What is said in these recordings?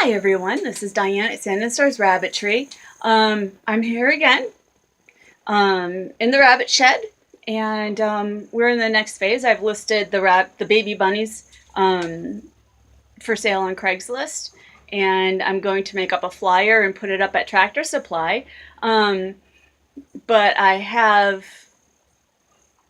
Hi everyone, this is Diane at Sand and Stars Rabbitry. I'm here again in the rabbit shed, and we're in the next phase. I've listed the baby bunnies for sale on Craigslist, and I'm going to make up a flyer and put it up at Tractor Supply. But I have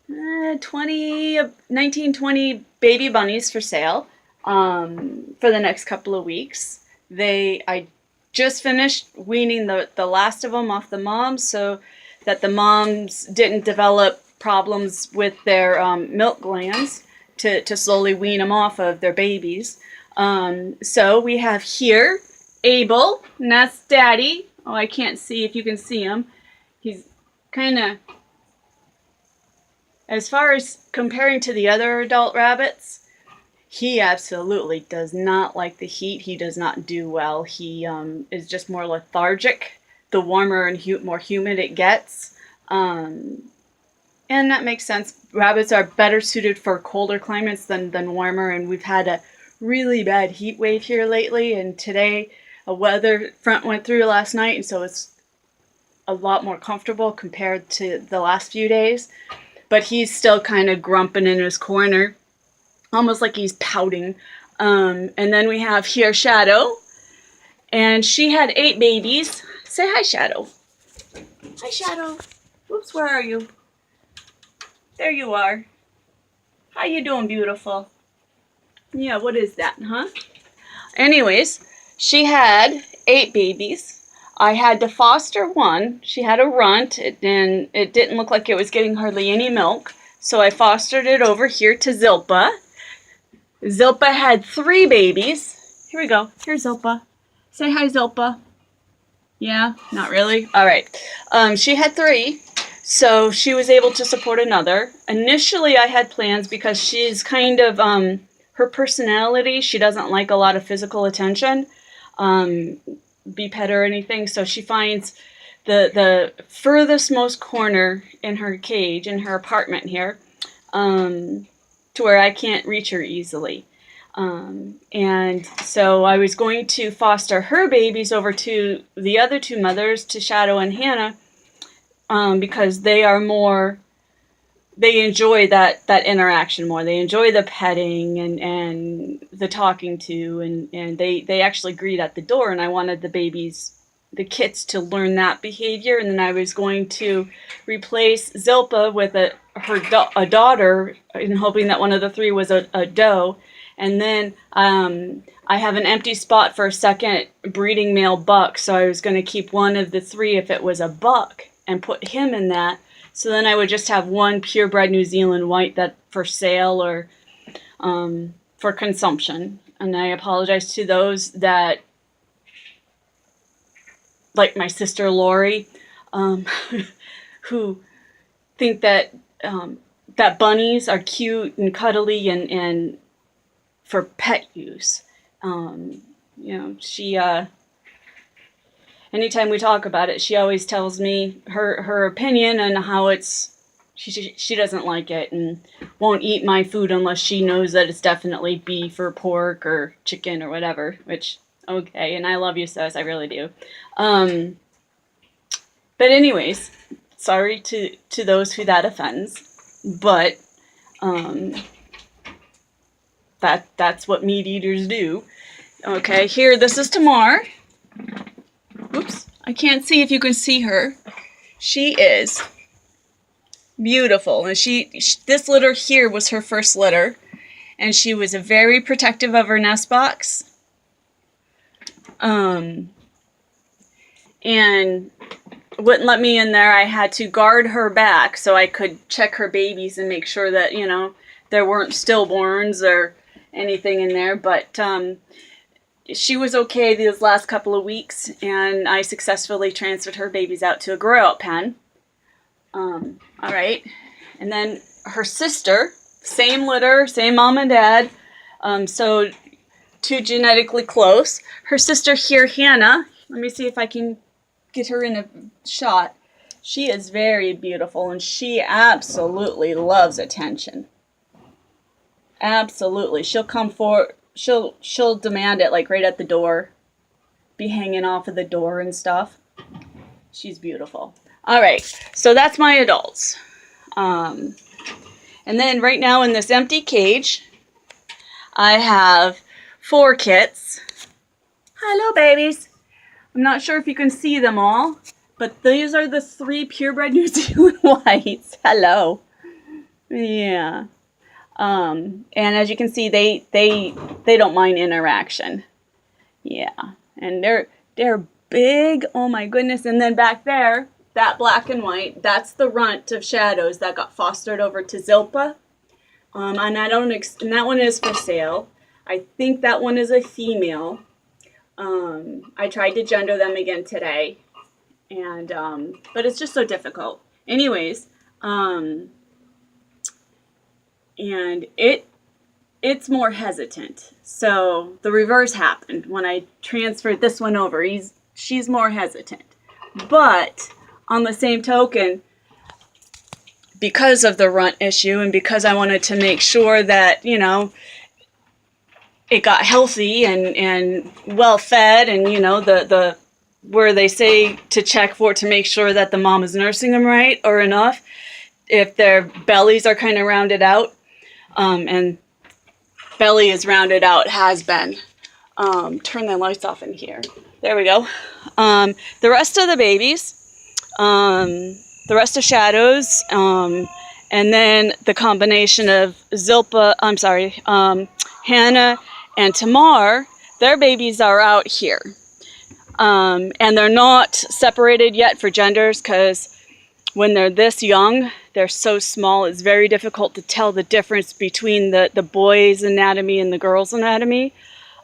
19, 20 baby bunnies for sale for the next couple of weeks. I just finished weaning the last of them off the moms so that the moms didn't develop problems with their milk glands to slowly wean them off of their babies. So we have here Abel, and that's Daddy. Oh, I can't see if you can see him. He's kind of, as far as comparing to the other adult rabbits, he absolutely does not like the heat. He does not do well. He is just more lethargic the warmer and more humid it gets. And that makes sense. Rabbits are better suited for colder climates than warmer, and we've had a really bad heat wave here lately, and today a weather front went through last night, and so it's a lot more comfortable compared to the last few days. But he's still kind of grumping in his corner, almost like he's pouting. And then we have here Shadow, and she had 8 babies. Say hi, Shadow. Hi, Shadow. Oops, where are you? There you are. How you doing, beautiful? Yeah, what is that, huh? Anyways, she had 8 babies. I had to foster one. She had a runt, and it didn't look like it was getting hardly any milk. So I fostered it over here to Zilpa. Zilpa had 3 babies. Here we go. Here's Zilpa. Say hi, Zilpa. Yeah, not really. All right. She had 3, so she was able to support another. Initially, I had plans because she's kind of, her personality, she doesn't like a lot of physical attention, be pet or anything, so she finds the furthest most corner in her cage, in her apartment here, to where I can't reach her easily. And so I was going to foster her babies over to the other 2 mothers, to Shadow and Hannah, because they enjoy that interaction more. They enjoy the petting and the talking to, and they actually greet at the door, and I wanted the kits to learn that behavior. And then I was going to replace Zilpa with a daughter, and hoping that one of the 3 was a doe. And then I have an empty spot for a second breeding male buck, so I was going to keep one of the 3 if it was a buck and put him in that. So then I would just have one purebred New Zealand white that for sale or for consumption. And I apologize to those that, like my sister Lori, who think that that bunnies are cute and cuddly and for pet use. She anytime we talk about it, she always tells me her opinion and how she doesn't like it and won't eat my food unless she knows that it's definitely beef or pork or chicken or whatever, which, okay, and I love you, sis, I really do. But anyways, sorry to those who that offends, but that's what meat eaters do. Okay, here, this is Tamar. Oops, I can't see if you can see her. She is beautiful, and this litter here was her first litter, and she was very protective of her nest box. And wouldn't let me in there. I had to guard her back so I could check her babies and make sure that, there weren't stillborns or anything in there, but she was okay these last couple of weeks, and I successfully transferred her babies out to a grow-out pen. All right, and then her sister, same litter, same mom and dad, so 2 genetically close. Her sister here, Hannah, let me see if I can get her in a shot. She is very beautiful, and she absolutely loves attention. Absolutely. She'll come for, she'll demand it like right at the door. be hanging off of the door and stuff. She's beautiful. All right, so that's my adults. And then right now in this empty cage, I have 4 kits. Hello, babies. I'm not sure if you can see them all, but these are the 3 purebred New Zealand whites. Hello. Yeah. And as you can see, they don't mind interaction. Yeah. And they're big. Oh my goodness. And then back there, that black and white, that's the runt of Shadows that got fostered over to Zilpa. And that one is for sale. I think that one is a female. I tried to gender them again today, and but it's just so difficult. Anyways, and it's more hesitant. So the reverse happened when I transferred this one over. She's more hesitant. But on the same token, because of the runt issue and because I wanted to make sure that, you know, it got healthy and well fed, and, you know, the where they say to check for to make sure that the mom is nursing them right or enough, if their bellies are kind of rounded out, and belly is rounded out, has been. Turn the lights off in here. There we go. The rest of the babies, the rest of Shadows, and then the combination of Hannah and Tamar, their babies are out here. And they're not separated yet for genders because when they're this young, they're so small, it's very difficult to tell the difference between the boy's anatomy and the girl's anatomy.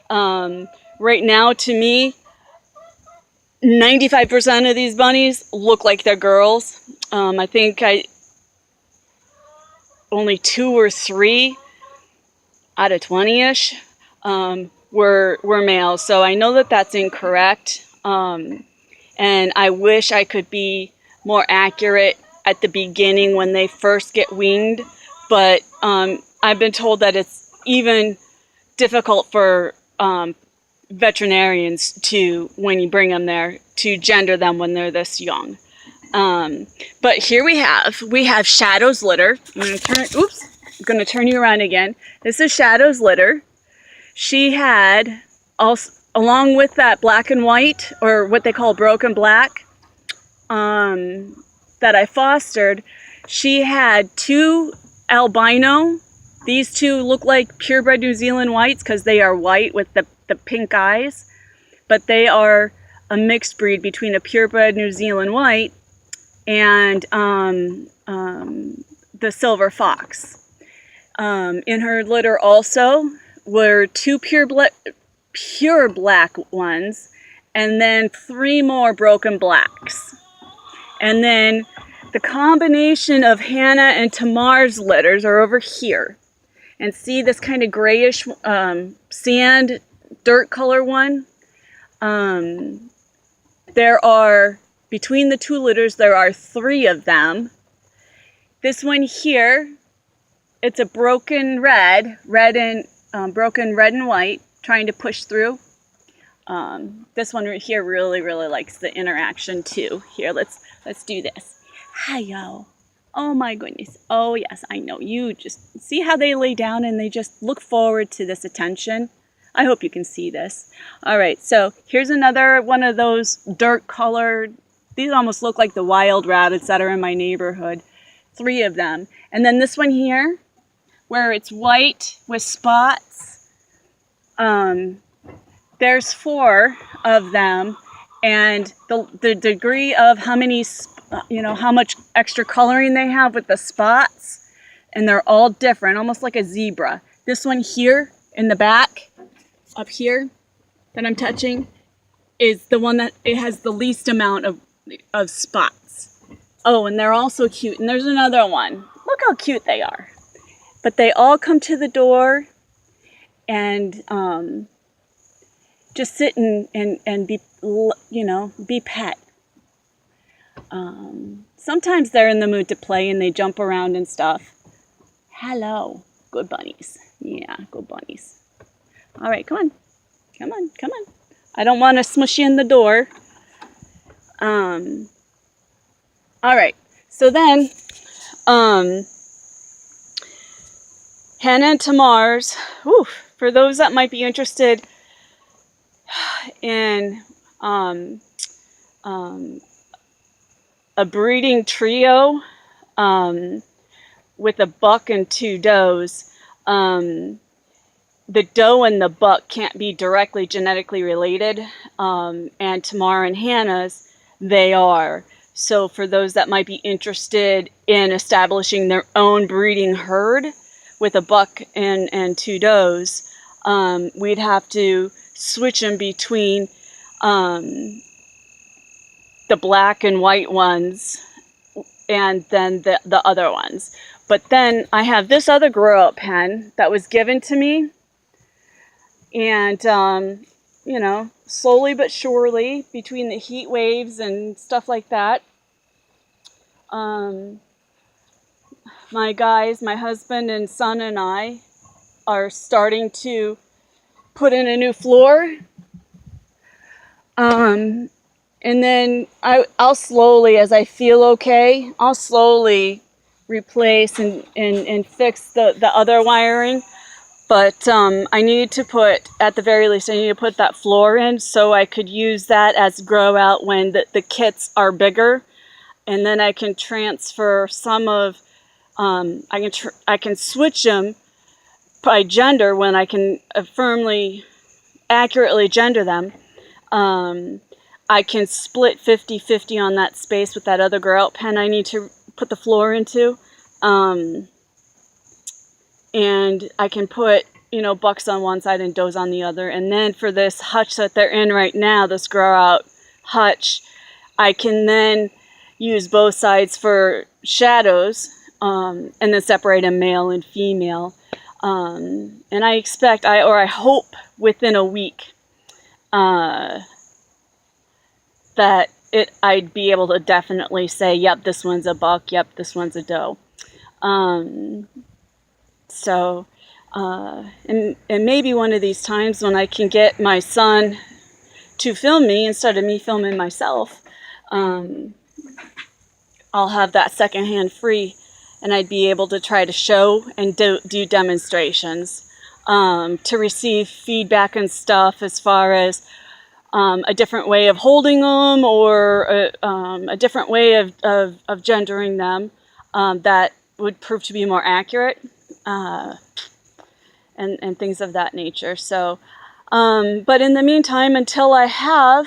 Right now, to me, 95% of these bunnies look like they're girls. I think only 2 or 3 out of 20-ish were males. So I know that that's incorrect. And I wish I could be more accurate at the beginning when they first get weaned. But I've been told that it's even difficult for veterinarians to, when you bring them there, to gender them when they're this young. But here we have Shadow's litter. I'm going to turn you around again. This is Shadow's litter. She had, also, along with that black and white, or what they call broken black, that I fostered, she had 2 albino. These 2 look like purebred New Zealand whites because they are white with the pink eyes, but they are a mixed breed between a purebred New Zealand white and the silver fox. In her litter also were 2 pure black ones, and then 3 more broken blacks. And then the combination of Hannah and Tamar's litters are over here. And see this kind of grayish sand, dirt color one? There are, between the 2 litters, there are 3 of them. This one here, it's a broken red and white, trying to push through. This one right here really likes the interaction too. Here, let's do this. Hi, yo. Oh my goodness. Oh yes, I know. You just see how they lay down and they just look forward to this attention. I hope you can see this. All right, so here's another one of those dirt colored, these almost look like the wild rabbits that are in my neighborhood. 3 of them. And then this one here, where it's white with spots, there's 4 of them, and the degree of how many, how much extra coloring they have with the spots, and they're all different, almost like a zebra. This one here in the back, up here, that I'm touching, is the one that it has the least amount of spots. Oh, and they're also cute. And there's another one. Look how cute they are. But they all come to the door and just sit and be, be pet. Sometimes they're in the mood to play and they jump around and stuff. Hello. Good bunnies. Yeah, good bunnies. All right, come on. Come on, come on. I don't want to smush you in the door. All right. So then, Hannah and Tamar's, for those that might be interested in a breeding trio with a buck and 2 does, the doe and the buck can't be directly genetically related, and Tamar and Hannah's, they are. So for those that might be interested in establishing their own breeding herd with a buck and 2 does, we'd have to switch them between the black and white ones and then the other ones. But then I have this other grow-out pen that was given to me, and you know, slowly but surely, between the heat waves and stuff like that, my guys, my husband and son and I are starting to put in a new floor. And then I'll slowly, as I feel okay, I'll slowly replace and fix the other wiring. But I need to put, at the very least, I need to put that floor in so I could use that as grow out when the kits are bigger. And then I can transfer some of, I can switch them by gender when I can firmly, accurately gender them. I can split 50-50 on that space with that other grow out pen I need to put the floor into. And I can put, you know, bucks on one side and does on the other. And then for this hutch that they're in right now, this grow out hutch, I can then use both sides for shadows, and then separate a male and female. And I expect, I hope within a week, that I'd be able to definitely say, yep, this one's a buck, yep, this one's a doe. So, and maybe one of these times when I can get my son to film me instead of me filming myself, I'll have that second hand free, and I'd be able to try to show and do demonstrations, to receive feedback and stuff as far as a different way of holding them, or a different way of gendering them, that would prove to be more accurate, and things of that nature. So, but in the meantime, until I have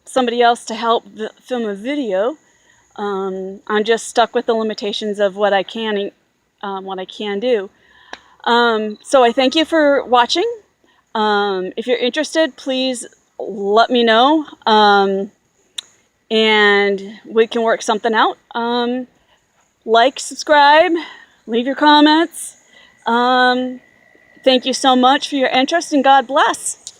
somebody else to help film a video, I'm just stuck with the limitations of what I can do. So I thank you for watching. If you're interested, please let me know, and we can work something out. Like, subscribe, leave your comments. Thank you so much for your interest, and God bless.